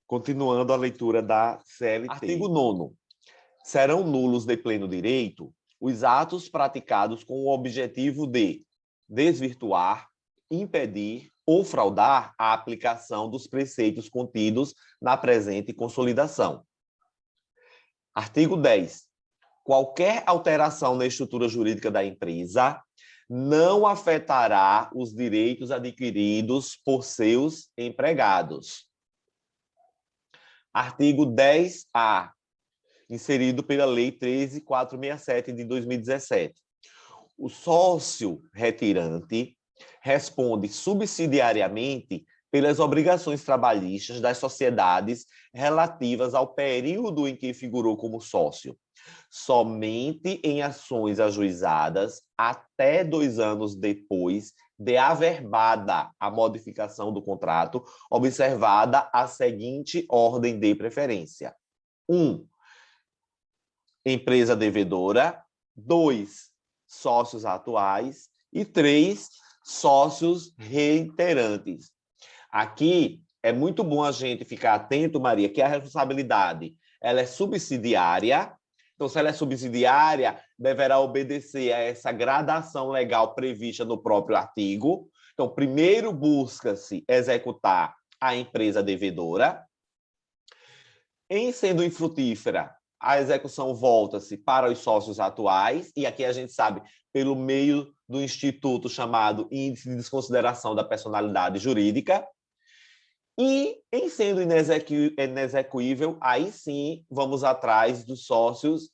Continuando a leitura da CLT. Artigo 9º. Serão nulos de pleno direito os atos praticados com o objetivo de desvirtuar, impedir ou fraudar a aplicação dos preceitos contidos na presente consolidação. Artigo 10. Qualquer alteração na estrutura jurídica da empresa não afetará os direitos adquiridos por seus empregados. Artigo 10-A, inserido pela Lei 13.467 de 2017. O sócio retirante responde subsidiariamente pelas obrigações trabalhistas das sociedades relativas ao período em que figurou como sócio, somente em ações ajuizadas até 2 anos depois de averbada a modificação do contrato, observada a seguinte ordem de preferência. 1. Empresa devedora. 2. Sócios atuais. E 3. Sócios reiterantes. Aqui é muito bom a gente ficar atento, Maria, que a responsabilidade ela é subsidiária. Então, se ela é subsidiária, deverá obedecer a essa gradação legal prevista no próprio artigo. Então, primeiro busca-se executar a empresa devedora. Em sendo infrutífera, a execução volta-se para os sócios atuais, e aqui a gente sabe, pelo meio do instituto chamado Índice de Desconsideração da Personalidade Jurídica. E, em sendo inexequível, aí sim vamos atrás dos sócios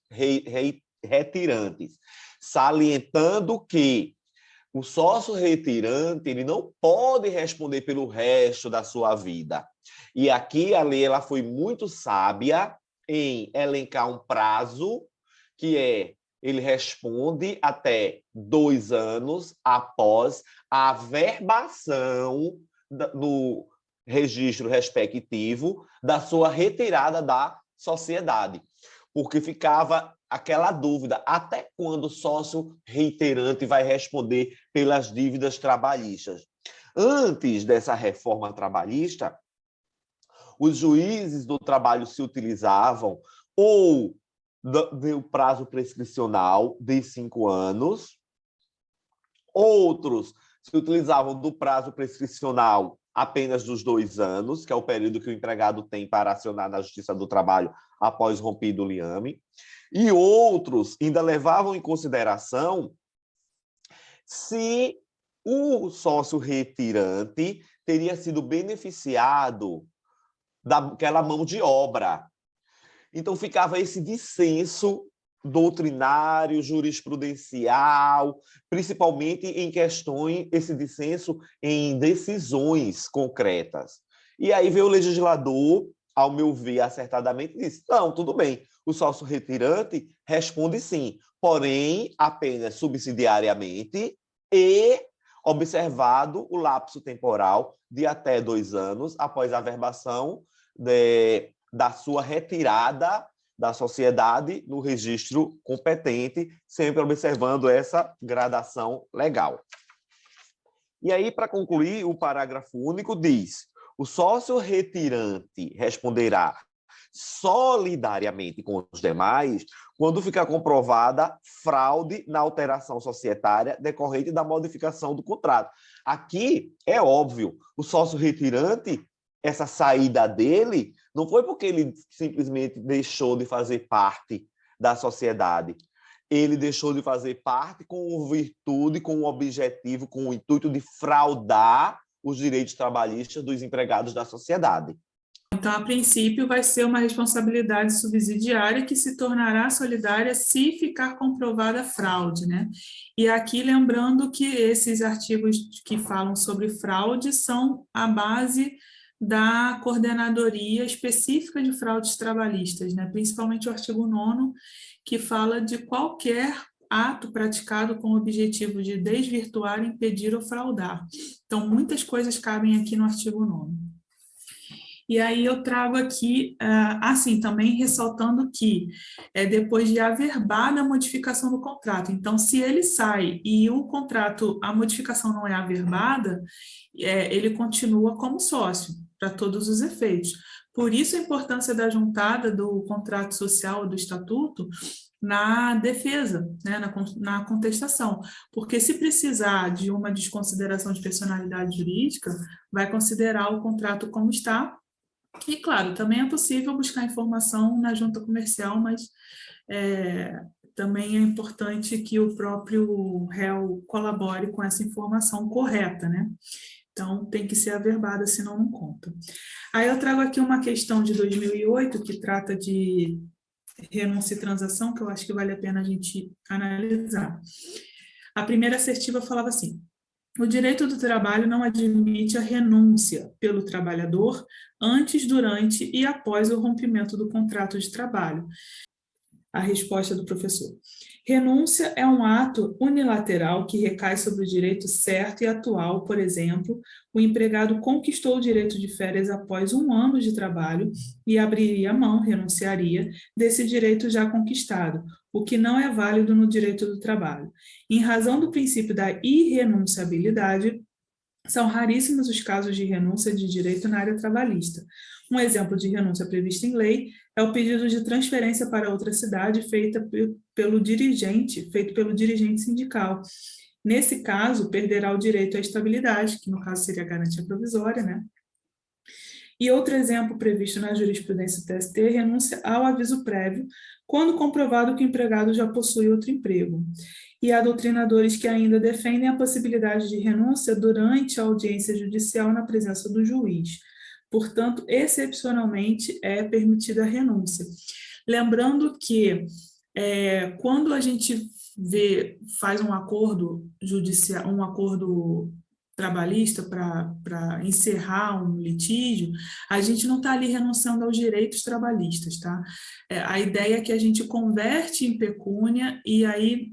retirantes, salientando que o sócio retirante ele não pode responder pelo resto da sua vida. E aqui a lei ela foi muito sábia em elencar um prazo, que é ele responde até 2 anos após a averbação no registro respectivo da sua retirada da sociedade. Porque ficava aquela dúvida, até quando o sócio reiterante vai responder pelas dívidas trabalhistas? Antes dessa reforma trabalhista, os juízes do trabalho se utilizavam ou do prazo prescricional de 5 anos, outros se utilizavam do prazo prescricional apenas dos 2 anos, que é o período que o empregado tem para acionar na Justiça do Trabalho após rompido o liame, e outros ainda levavam em consideração se o sócio retirante teria sido beneficiado daquela mão de obra. Então, ficava esse dissenso doutrinário, jurisprudencial, principalmente em questões, esse dissenso em decisões concretas. E aí veio o legislador, ao meu ver, acertadamente, e disse, não, tudo bem, o sócio retirante responde sim, porém, apenas subsidiariamente e observado o lapso temporal de até 2 anos após a averbação da sua retirada da sociedade no registro competente, sempre observando essa gradação legal. E aí, para concluir, o parágrafo único diz: o sócio retirante responderá solidariamente com os demais quando ficar comprovada fraude na alteração societária decorrente da modificação do contrato. Aqui é óbvio, o sócio retirante, essa saída dele não foi porque ele simplesmente deixou de fazer parte da sociedade. Ele deixou de fazer parte com virtude, com o objetivo, com o intuito de fraudar os direitos trabalhistas dos empregados da sociedade. Então, a princípio, vai ser uma responsabilidade subsidiária que se tornará solidária se ficar comprovada a fraude, né? E aqui, lembrando que esses artigos que falam sobre fraude são a base da coordenadoria específica de fraudes trabalhistas, né? Principalmente o artigo 9º, que fala de qualquer ato praticado com o objetivo de desvirtuar, impedir ou fraudar. Então, muitas coisas cabem aqui no artigo 9º. E aí eu trago aqui, assim, também ressaltando que é depois de averbada a modificação do contrato. Então, se ele sai e o contrato, a modificação não é averbada, ele continua como sócio, para todos os efeitos. Por isso a importância da juntada do contrato social, do estatuto, na defesa, né, na contestação, porque se precisar de uma desconsideração de personalidade jurídica, vai considerar o contrato como está, e claro, também é possível buscar informação na junta comercial, mas também é importante que o próprio réu colabore com essa informação correta, né? Então, tem que ser averbada, senão não conta. Aí eu trago aqui uma questão de 2008, que trata de renúncia e transação, que eu acho que vale a pena a gente analisar. A primeira assertiva falava assim: o direito do trabalho não admite a renúncia pelo trabalhador antes, durante e após o rompimento do contrato de trabalho. A resposta do professor: renúncia é um ato unilateral que recai sobre o direito certo e atual. Por exemplo, o empregado conquistou o direito de férias após 1 ano de trabalho e abriria mão, renunciaria, desse direito já conquistado, o que não é válido no direito do trabalho. Em razão do princípio da irrenunciabilidade, são raríssimos os casos de renúncia de direito na área trabalhista. Um exemplo de renúncia prevista em lei é o pedido de transferência para outra cidade feito pelo dirigente sindical. Nesse caso, perderá o direito à estabilidade, que no caso seria a garantia provisória, né? E outro exemplo previsto na jurisprudência do TST, renúncia ao aviso prévio, quando comprovado que o empregado já possui outro emprego. E há doutrinadores que ainda defendem a possibilidade de renúncia durante a audiência judicial na presença do juiz. Portanto, excepcionalmente é permitida a renúncia. Lembrando que quando a gente faz um acordo judicial, um acordo trabalhista para encerrar um litígio, a gente não está ali renunciando aos direitos trabalhistas, tá? A ideia é que a gente converte em pecúnia e aí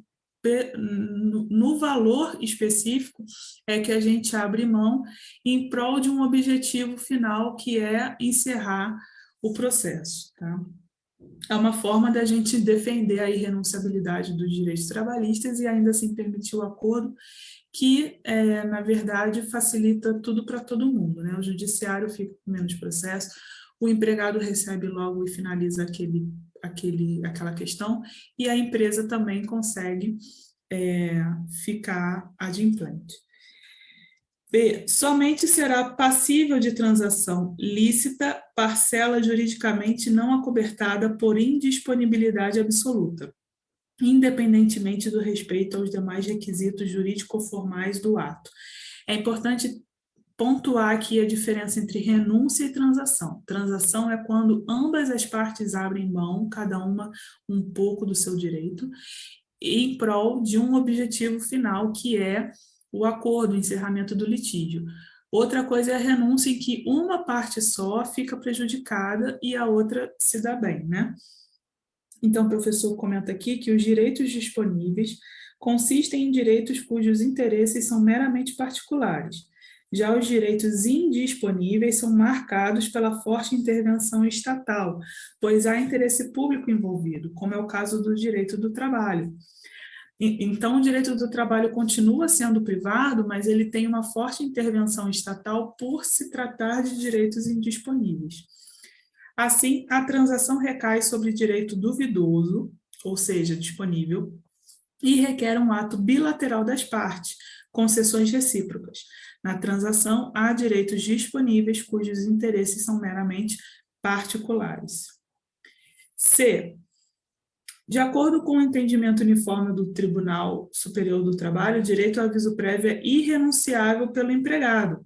no valor específico é que a gente abre mão em prol de um objetivo final, que é encerrar o processo, tá? É uma forma da gente defender a irrenunciabilidade dos direitos trabalhistas e ainda assim permitir o acordo, que, na verdade, facilita tudo para todo mundo, né? O judiciário fica com menos processo, o empregado recebe logo e finaliza aquela questão, e a empresa também consegue ficar adimplente. B. Somente será passível de transação lícita parcela juridicamente não acobertada por indisponibilidade absoluta, independentemente do respeito aos demais requisitos jurídico-formais do ato. É importante pontuar aqui a diferença entre renúncia e transação. Transação é quando ambas as partes abrem mão, cada uma um pouco do seu direito, em prol de um objetivo final, que é o acordo, o encerramento do litígio. Outra coisa é a renúncia, em que uma parte só fica prejudicada e a outra se dá bem, né? Então, o professor comenta aqui que os direitos disponíveis consistem em direitos cujos interesses são meramente particulares. Já os direitos indisponíveis são marcados pela forte intervenção estatal, pois há interesse público envolvido, como é o caso do direito do trabalho. Então, o direito do trabalho continua sendo privado, mas ele tem uma forte intervenção estatal por se tratar de direitos indisponíveis. Assim, a transação recai sobre direito duvidoso, ou seja, disponível, e requer um ato bilateral das partes, concessões recíprocas. Na transação, há direitos disponíveis cujos interesses são meramente particulares. C. De acordo com o entendimento uniforme do Tribunal Superior do Trabalho, o direito ao aviso prévio é irrenunciável pelo empregado.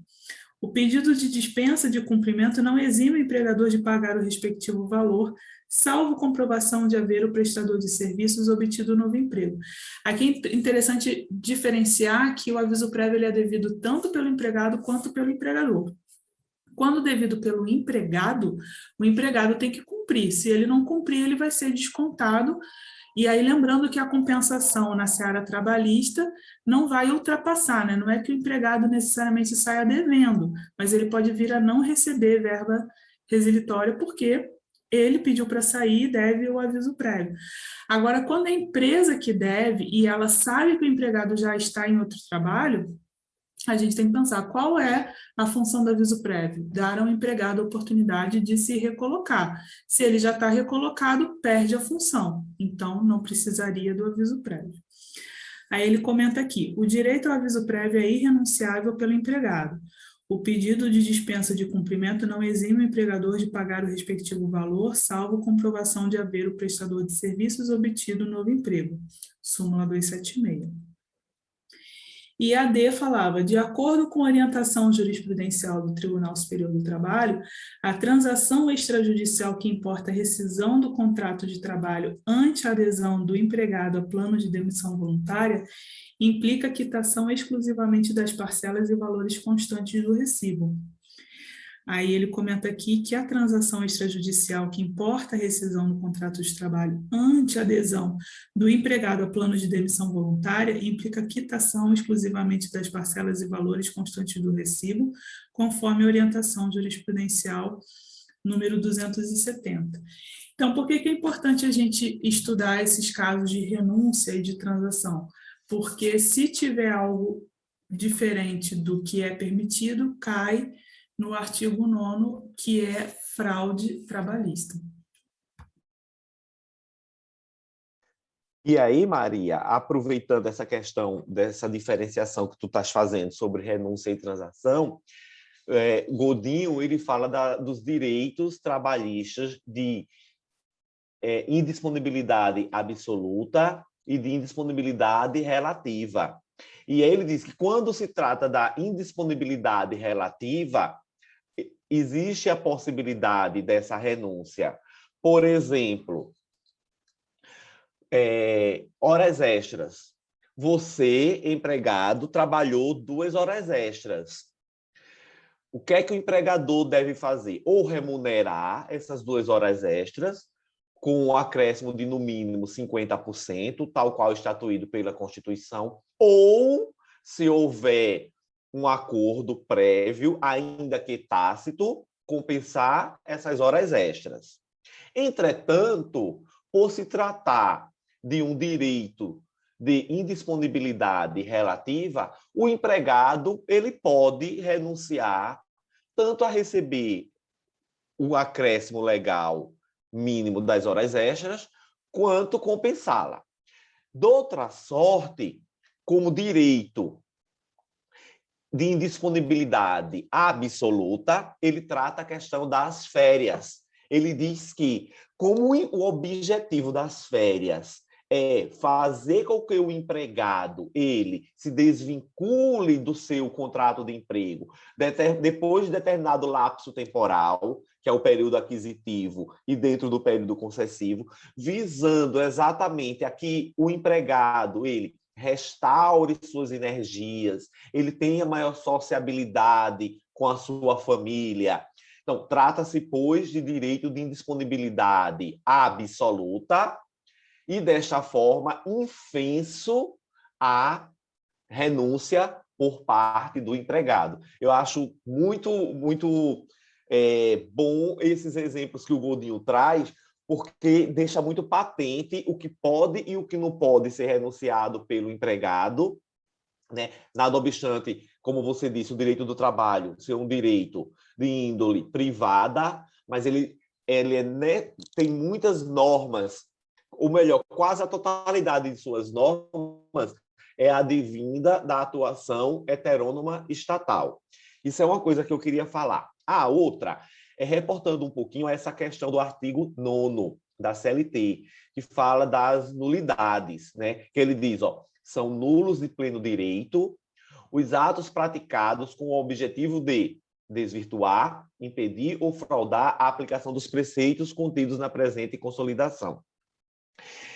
O pedido de dispensa de cumprimento não exime o empregador de pagar o respectivo valor, salvo comprovação de haver o prestador de serviços obtido novo emprego. Aqui é interessante diferenciar que o aviso prévio ele é devido tanto pelo empregado quanto pelo empregador. Quando devido pelo empregado, o empregado tem que cumprir. Se ele não cumprir, ele vai ser descontado. E aí, lembrando que a compensação na seara trabalhista não vai ultrapassar, né? Não é que o empregado necessariamente saia devendo, mas ele pode vir a não receber verba resilitória, porque ele pediu para sair e deve o aviso prévio. Agora, quando é a empresa que deve e ela sabe que o empregado já está em outro trabalho, a gente tem que pensar qual é a função do aviso prévio: dar ao empregado a oportunidade de se recolocar. Se ele já está recolocado, perde a função, então não precisaria do aviso prévio. Aí ele comenta aqui: o direito ao aviso prévio é irrenunciável pelo empregado. O pedido de dispensa de cumprimento não exime o empregador de pagar o respectivo valor, salvo comprovação de haver o prestador de serviços obtido novo emprego. Súmula 276. E a D falava: de acordo com a orientação jurisprudencial do Tribunal Superior do Trabalho, a transação extrajudicial que importa a rescisão do contrato de trabalho ante a adesão do empregado a plano de demissão voluntária implica quitação exclusivamente das parcelas e valores constantes do recibo. Aí ele comenta aqui que a transação extrajudicial que importa a rescisão do contrato de trabalho ante a adesão do empregado a plano de demissão voluntária implica quitação exclusivamente das parcelas e valores constantes do recibo, conforme a orientação jurisprudencial número 270. Então, por que é importante a gente estudar esses casos de renúncia e de transação? Porque se tiver algo diferente do que é permitido, cai no artigo 9º, que é fraude trabalhista. E aí, Maria, aproveitando essa questão dessa diferenciação que tu estás fazendo sobre renúncia e transação, Godinho ele fala dos direitos trabalhistas de indisponibilidade absoluta e de indisponibilidade relativa. E aí ele diz que quando se trata da indisponibilidade relativa, existe a possibilidade dessa renúncia. Por exemplo, horas extras. Você, empregado, trabalhou 2 horas extras. O que é que o empregador deve fazer? Ou remunerar essas 2 horas extras com um acréscimo de, no mínimo, 50%, tal qual estatuído pela Constituição, ou, se houver um acordo prévio, ainda que tácito, compensar essas horas extras. Entretanto, por se tratar de um direito de indisponibilidade relativa, o empregado ele pode renunciar tanto a receber o acréscimo legal mínimo das horas extras, quanto compensá-la. De outra sorte, como direito de indisponibilidade absoluta, ele trata a questão das férias. Ele diz que, como o objetivo das férias é fazer com que o empregado ele se desvincule do seu contrato de emprego depois de determinado lapso temporal, que é o período aquisitivo e dentro do período concessivo, visando exatamente aqui o empregado ele restaure suas energias, ele tenha maior sociabilidade com a sua família. Então, trata-se, pois, de direito de indisponibilidade absoluta e, desta forma, infenso à renúncia por parte do empregado. Eu acho muito bom esses exemplos que o Godinho traz, porque deixa muito patente o que pode e o que não pode ser renunciado pelo empregado, né? Nada obstante, como você disse, o direito do trabalho ser um direito de índole privada, mas ele tem muitas normas, ou melhor, quase a totalidade de suas normas é advinda da atuação heterônoma estatal. Isso é uma coisa que eu queria falar. A outra é reportando um pouquinho essa questão do artigo 9º da CLT, que fala das nulidades, né? Que ele diz, são nulos de pleno direito os atos praticados com o objetivo de desvirtuar, impedir ou fraudar a aplicação dos preceitos contidos na presente consolidação.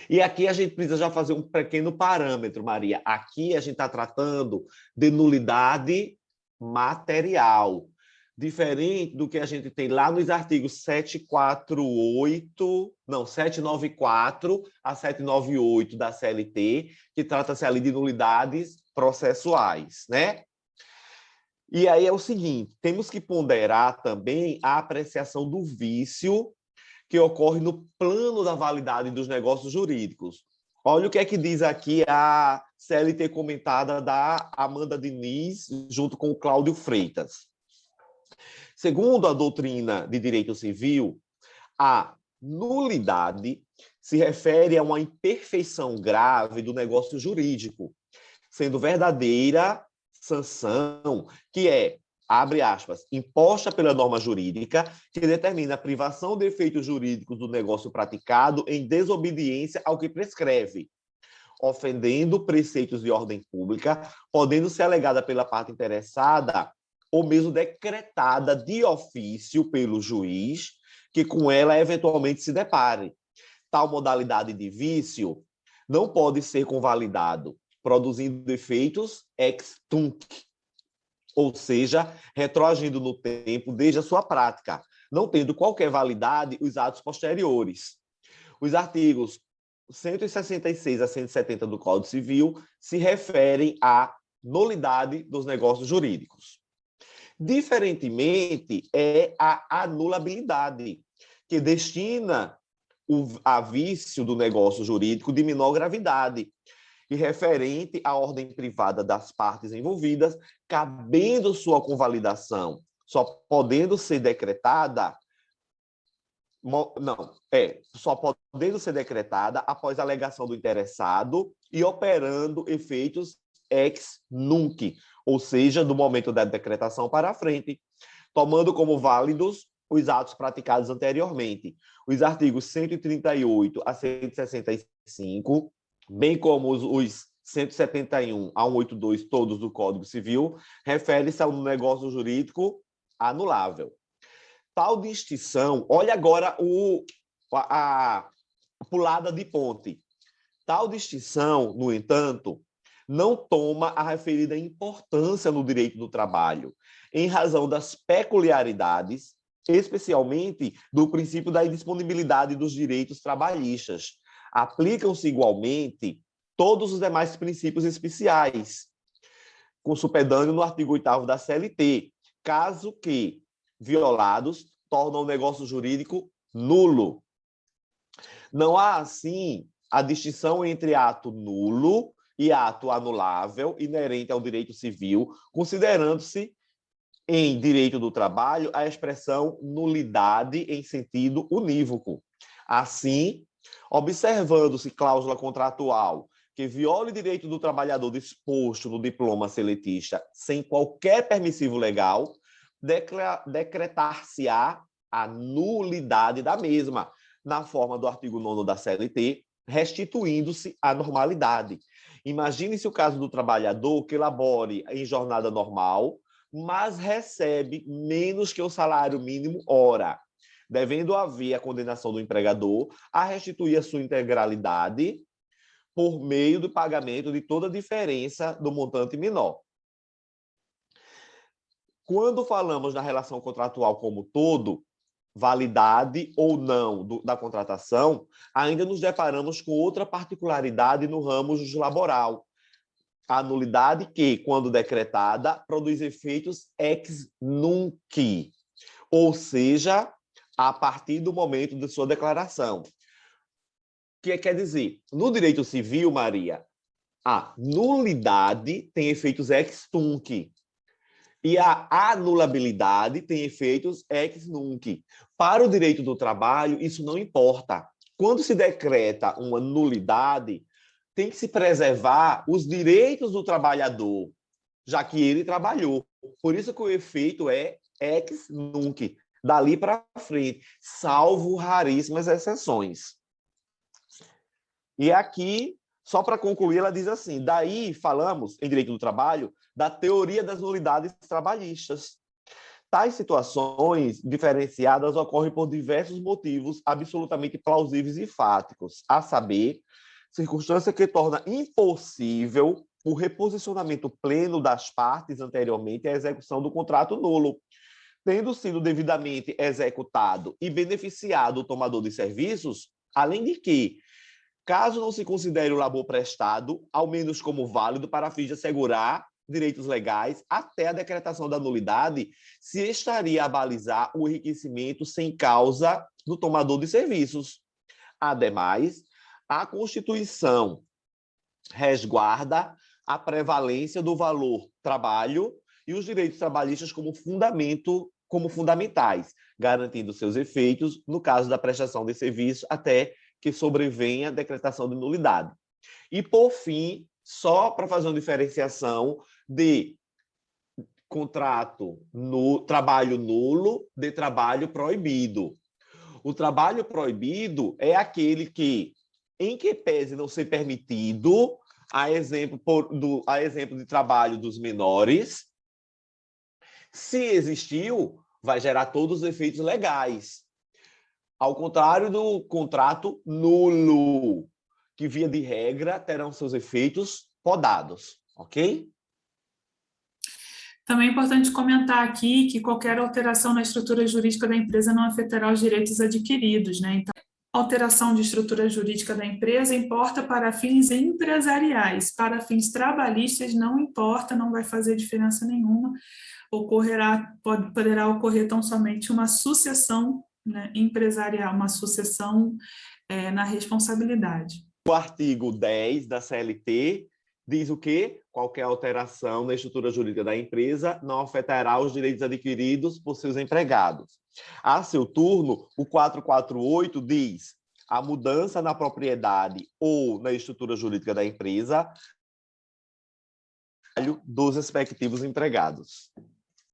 E aqui a gente precisa já fazer um pequeno parâmetro, Maria. Aqui a gente está tratando de nulidade material, diferente do que a gente tem lá nos artigos 794 a 798 da CLT, que trata-se ali de nulidades processuais, né? E aí é o seguinte, temos que ponderar também a apreciação do vício que ocorre no plano da validade dos negócios jurídicos. Olha o que é que diz aqui a CLT comentada da Amanda Diniz, junto com o Cláudio Freitas. Segundo a doutrina de direito civil, a nulidade se refere a uma imperfeição grave do negócio jurídico, sendo verdadeira sanção, que é, abre aspas, imposta pela norma jurídica, que determina a privação de efeitos jurídicos do negócio praticado em desobediência ao que prescreve, ofendendo preceitos de ordem pública, podendo ser alegada pela parte interessada ou mesmo decretada de ofício pelo juiz, que com ela eventualmente se depare. Tal modalidade de vício não pode ser convalidado, produzindo efeitos ex tunc, ou seja, retroagindo no tempo desde a sua prática, não tendo qualquer validade os atos posteriores. Os artigos 166 a 170 do Código Civil se referem à nulidade dos negócios jurídicos. Diferentemente, é a anulabilidade, que destina a vício do negócio jurídico de menor gravidade e referente à ordem privada das partes envolvidas, cabendo sua convalidação, só podendo ser decretada só podendo ser decretada após a alegação do interessado e operando efeitos ex nunc, ou seja, do momento da decretação para a frente, tomando como válidos os atos praticados anteriormente. Os artigos 138 a 165, bem como os 171 a 182, todos do Código Civil, referem-se ao negócio jurídico anulável. Tal distinção, olha agora a pulada de ponte. Tal distinção, no entanto, não toma a referida importância no direito do trabalho, em razão das peculiaridades, especialmente do princípio da indisponibilidade dos direitos trabalhistas. Aplicam-se igualmente todos os demais princípios especiais, com supedâneo no artigo 8º da CLT, caso que violados tornam o negócio jurídico nulo. Não há, assim, a distinção entre ato nulo e ato anulável inerente ao direito civil, considerando-se em direito do trabalho a expressão nulidade em sentido unívoco. Assim, observando-se cláusula contratual que viole o direito do trabalhador disposto no diploma seletista sem qualquer permissivo legal, decretar-se-á a nulidade da mesma, na forma do artigo 9º da CLT, restituindo-se a normalidade. Imagine-se o caso do trabalhador que labore em jornada normal, mas recebe menos que o salário mínimo hora, devendo haver a condenação do empregador a restituir a sua integralidade por meio do pagamento de toda a diferença do montante menor. Quando falamos na relação contratual como todo, validade ou não da contratação, ainda nos deparamos com outra particularidade no ramo laboral. A nulidade que, quando decretada, produz efeitos ex nunc, ou seja, a partir do momento de sua declaração. O que quer dizer? No direito civil, Maria, a nulidade tem efeitos ex tunc, e a anulabilidade tem efeitos ex nunc. Para o direito do trabalho, isso não importa. Quando se decreta uma nulidade, tem que se preservar os direitos do trabalhador, já que ele trabalhou. Por isso que o efeito é ex nunc, dali para frente, salvo raríssimas exceções. E aqui, só para concluir, ela diz assim, daí falamos, em direito do trabalho, da teoria das nulidades trabalhistas. Tais situações diferenciadas ocorrem por diversos motivos absolutamente plausíveis e fáticos, a saber, circunstância que torna impossível o reposicionamento pleno das partes anteriormente à execução do contrato nulo, tendo sido devidamente executado e beneficiado o tomador de serviços, além de que, caso não se considere o labor prestado, ao menos como válido para fins de assegurar direitos legais até a decretação da nulidade se estaria a balizar o enriquecimento sem causa do tomador de serviços. Ademais, a Constituição resguarda a prevalência do valor trabalho e os direitos trabalhistas como fundamentais, garantindo seus efeitos no caso da prestação de serviço até que sobrevenha a decretação de nulidade. E, por fim, só para fazer uma diferenciação de contrato no trabalho nulo de trabalho proibido. O trabalho proibido é aquele que, em que pese não ser permitido, a exemplo de trabalho dos menores, se existiu, vai gerar todos os efeitos legais. Ao contrário do contrato nulo, que, via de regra, terão seus efeitos podados, ok? Também é importante comentar aqui que qualquer alteração na estrutura jurídica da empresa não afetará os direitos adquiridos, né? Então, alteração de estrutura jurídica da empresa importa para fins empresariais, para fins trabalhistas não importa, não vai fazer diferença nenhuma, poderá ocorrer tão somente uma sucessão, né, empresarial, uma sucessão na responsabilidade. O artigo 10 da CLT diz o quê? Qualquer alteração na estrutura jurídica da empresa não afetará os direitos adquiridos por seus empregados. A seu turno, o 448 diz: a mudança na propriedade ou na estrutura jurídica da empresa dos respectivos empregados.